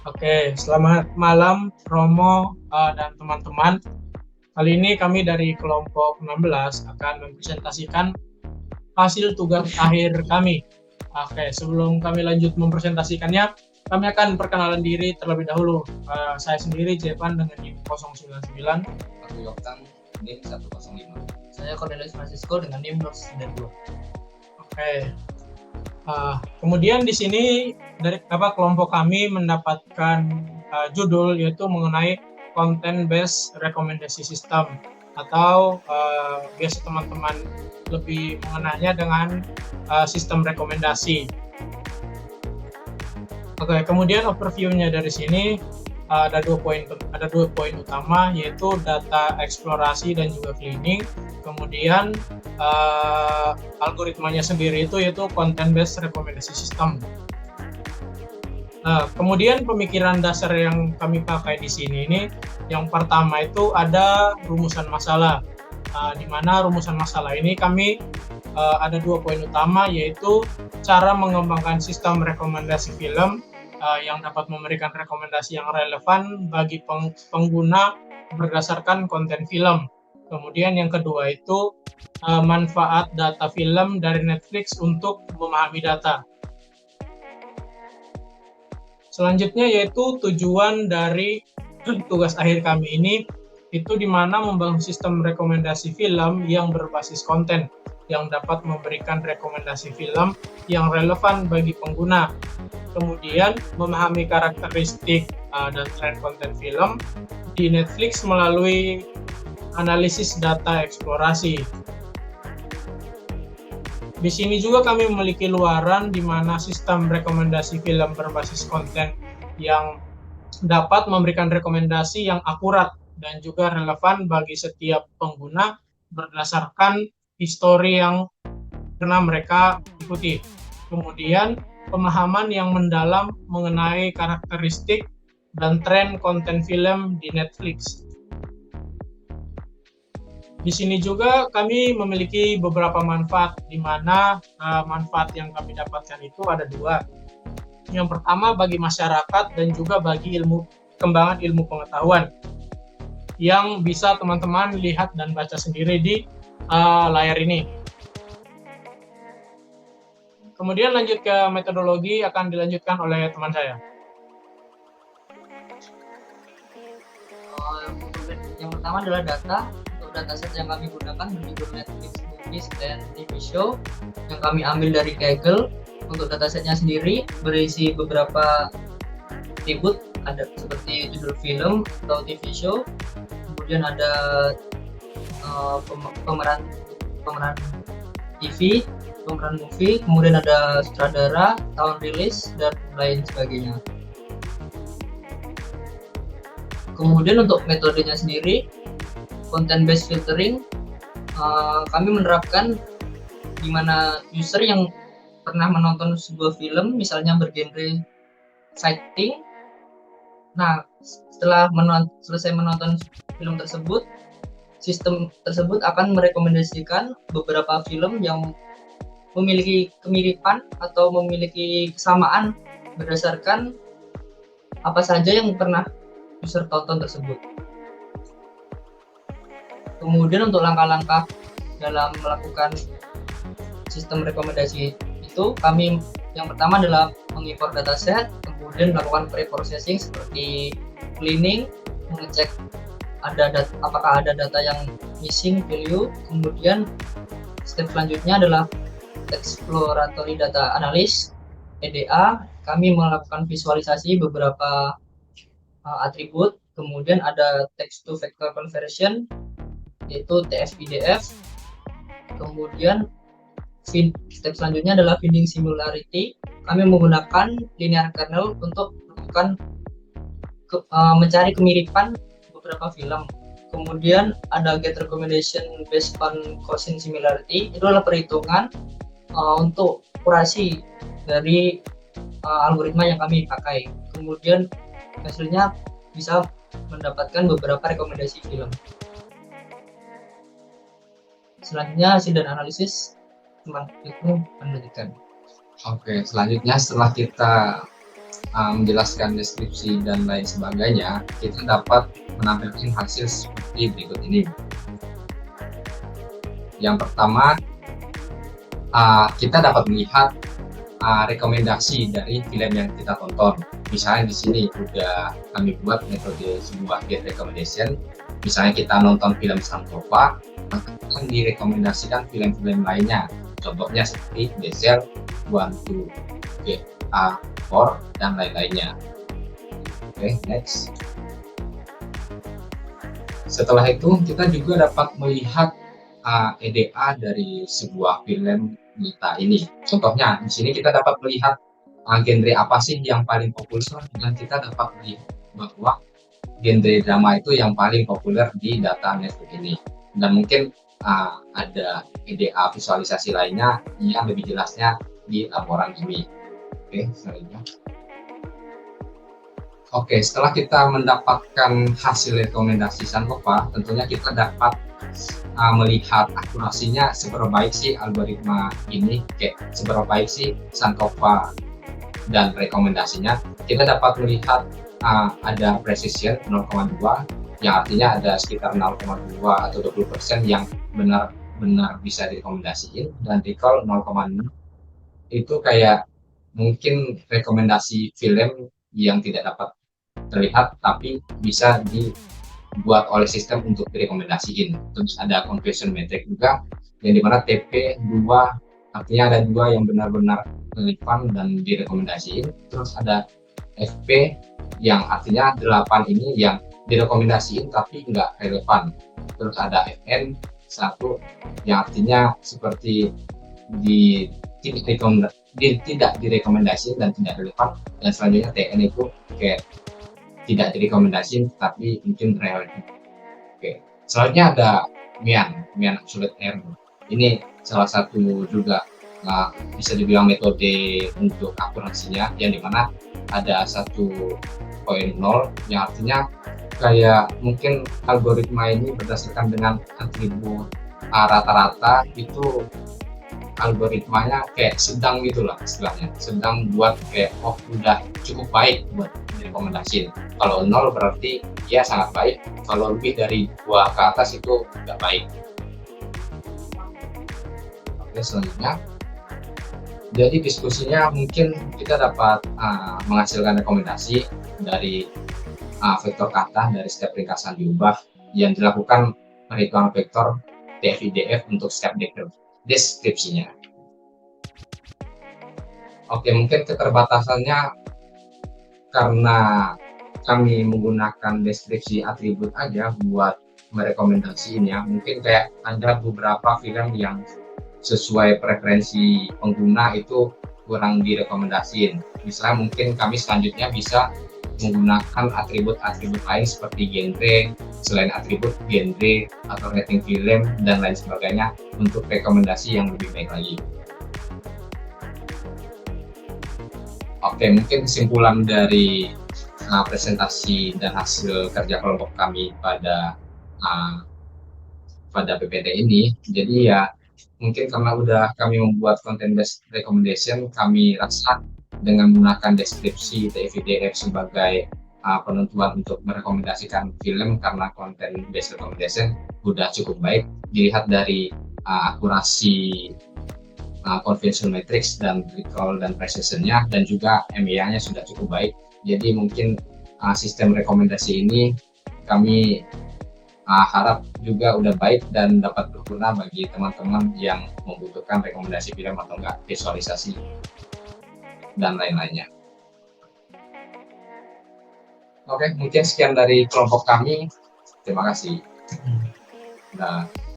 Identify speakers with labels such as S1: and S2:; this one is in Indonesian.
S1: Oke, selamat malam Romo dan teman-teman. Kali ini kami dari kelompok 16 akan mempresentasikan hasil tugas akhir kami. Oke, sebelum kami lanjut mempresentasikannya, kami akan perkenalan diri terlebih dahulu. Saya sendiri Jevan dengan NIM 099.
S2: Aku Yoktang NIM 105.
S3: Saya Cornelius Francisco dengan NIM 092.
S1: Oke. Kemudian di sini dari kelompok kami mendapatkan judul yaitu mengenai content based recommendation system atau biasa teman-teman lebih mengenalnya dengan sistem rekomendasi. Oke, kemudian overview-nya dari sini ada dua poin utama, yaitu data eksplorasi dan juga cleaning. Kemudian algoritmanya sendiri yaitu content based recommendation system. Nah, kemudian pemikiran dasar yang kami pakai di sini ini, yang pertama itu ada rumusan masalah. Di mana rumusan masalah ini kami ada dua poin utama, yaitu cara mengembangkan sistem rekomendasi film yang dapat memberikan rekomendasi yang relevan bagi pengguna berdasarkan konten film. Kemudian yang kedua itu manfaat data film dari Netflix untuk memahami data. Selanjutnya yaitu tujuan dari tugas akhir kami ini, itu di mana membangun sistem rekomendasi film yang berbasis konten yang dapat memberikan rekomendasi film yang relevan bagi pengguna. Kemudian memahami karakteristik dan tren konten film di Netflix melalui analisis data eksplorasi. Di sini juga kami memiliki luaran di mana sistem rekomendasi film berbasis konten yang dapat memberikan rekomendasi yang akurat dan juga relevan bagi setiap pengguna berdasarkan histori yang pernah mereka ikuti. Kemudian pemahaman yang mendalam mengenai karakteristik dan tren konten film di Netflix. Di sini juga kami memiliki beberapa manfaat, di mana manfaat yang kami dapatkan itu ada dua. Yang pertama bagi masyarakat dan juga bagi kembangan ilmu pengetahuan yang bisa teman-teman lihat dan baca sendiri di layar ini. Kemudian lanjut ke metodologi akan dilanjutkan oleh teman saya.
S3: Yang pertama adalah data. Dataset yang kami gunakan berjudul Netflix Movies and TV Show yang kami ambil dari Kaggle. Untuk datasetnya sendiri berisi beberapa atribut, ada seperti judul film atau TV show, kemudian ada pemeran TV, pemeran movie, kemudian ada sutradara, tahun rilis, dan lain sebagainya. Kemudian untuk metodenya sendiri, content based filtering, kami menerapkan di mana user yang pernah menonton sebuah film, misalnya bergenre fighting. Nah, setelah selesai menonton film tersebut, sistem tersebut akan merekomendasikan beberapa film yang memiliki kemiripan atau memiliki kesamaan berdasarkan apa saja yang pernah user tonton tersebut. Kemudian untuk langkah-langkah dalam melakukan sistem rekomendasi itu, kami yang pertama adalah mengimpor dataset, kemudian melakukan pre-processing seperti cleaning, mengecek apakah ada data yang missing value. Kemudian step selanjutnya adalah exploratory data analysis (EDA). Kami melakukan visualisasi beberapa atribut. Kemudian ada text to vector conversion yaitu TF-IDF. Kemudian step selanjutnya adalah finding similarity. Kami menggunakan linear kernel untuk melakukan mencari kemiripan beberapa film. Kemudian ada get recommendation based on Gaussian similarity. Itu adalah perhitungan untuk kurasi dari algoritma yang kami pakai. Kemudian hasilnya bisa mendapatkan beberapa rekomendasi film. Selanjutnya hasil dan analisis teman itu melanjutkan.
S2: Oke, selanjutnya setelah kita menjelaskan deskripsi dan lain sebagainya, kita dapat menampilkan hasil seperti berikut ini. Yang pertama, kita dapat melihat rekomendasi dari film yang kita tonton. Misalnya di sini udah kami buat metode sebuah get recommendation. Misalnya kita nonton film Sankofa, maka akan direkomendasikan film-film lainnya. Contohnya seperti Desert, One to Get A 4 dan lain-lainnya. Oke, next. Setelah itu kita juga dapat melihat EDA dari sebuah film kita ini. Contohnya di sini kita dapat melihat genre apa sih yang paling populer, dan kita dapat melihat bahwa genre drama itu yang paling populer di data Netflix ini. Dan mungkin ada EDA visualisasi lainnya yang lebih jelasnya di laporan ini. Oke, selanjutnya. Oke, setelah kita mendapatkan hasil rekomendasi Sankofa, tentunya kita dapat melihat akurasinya seberapa baik sih algoritma ini, seberapa baik sih Sankofa dan rekomendasinya. Kita dapat melihat ada precision 0,2, yang artinya ada sekitar 0,2 atau 20% yang benar-benar bisa direkomendasiin, dan recall 0,6 itu kayak mungkin rekomendasi film yang tidak dapat terlihat tapi bisa dibuat oleh sistem untuk direkomendasiin. Terus ada conversion metric juga, yang dimana TP 2 artinya ada 2 yang benar-benar relevan dan direkomendasiin. Terus ada FP yang artinya 8 ini yang direkomendasiin tapi nggak relevan. Terus ada FN 1 yang artinya seperti tidak direkomendasiin dan tidak relevan. Dan selanjutnya TN itu kayak tidak direkomendasiin tapi mungkin relevan. Oke, selanjutnya ada Mian Absolute Error. Ini salah satu juga bisa dibilang metode untuk akurasinya, yang dimana ada 1.0 yang artinya kayak mungkin algoritma ini berdasarkan dengan atribut rata-rata itu algoritmanya kayak sedang gitulah istilahnya, sedang buat kayak udah cukup baik buat direkomendasiin. Kalau 0 berarti ya sangat baik, kalau lebih dari 2 ke atas itu nggak baik. Oke, selanjutnya, jadi diskusinya mungkin kita dapat menghasilkan rekomendasi dari vektor kata dari setiap ringkasan diubah yang dilakukan perhitungan vektor TF-IDF untuk setiap deskripsinya. Oke, mungkin keterbatasannya karena kami menggunakan deskripsi atribut aja buat merekomendasiinnya. Mungkin kayak ada beberapa film yang sesuai preferensi pengguna itu kurang direkomendasiin. Misalnya mungkin kami selanjutnya bisa menggunakan atribut-atribut lain seperti genre, selain atribut genre atau rating film dan lain sebagainya untuk rekomendasi yang lebih baik lagi. Oke, mungkin kesimpulan dari presentasi dan hasil kerja kelompok kami pada PPT ini. Jadi ya mungkin karena udah kami membuat content based recommendation, kami rasa dengan menggunakan deskripsi TF-IDF sebagai penentuan untuk merekomendasikan film karena content based recommendation udah cukup baik dilihat dari akurasi conversion matrix dan recall dan precision-nya, dan juga MIA-nya sudah cukup baik. Jadi mungkin sistem rekomendasi ini kami harap juga udah baik dan dapat berguna bagi teman-teman yang membutuhkan rekomendasi film atau enggak visualisasi dan lain-lainnya. Oke, mungkin sekian dari kelompok kami. Terima kasih. Nah.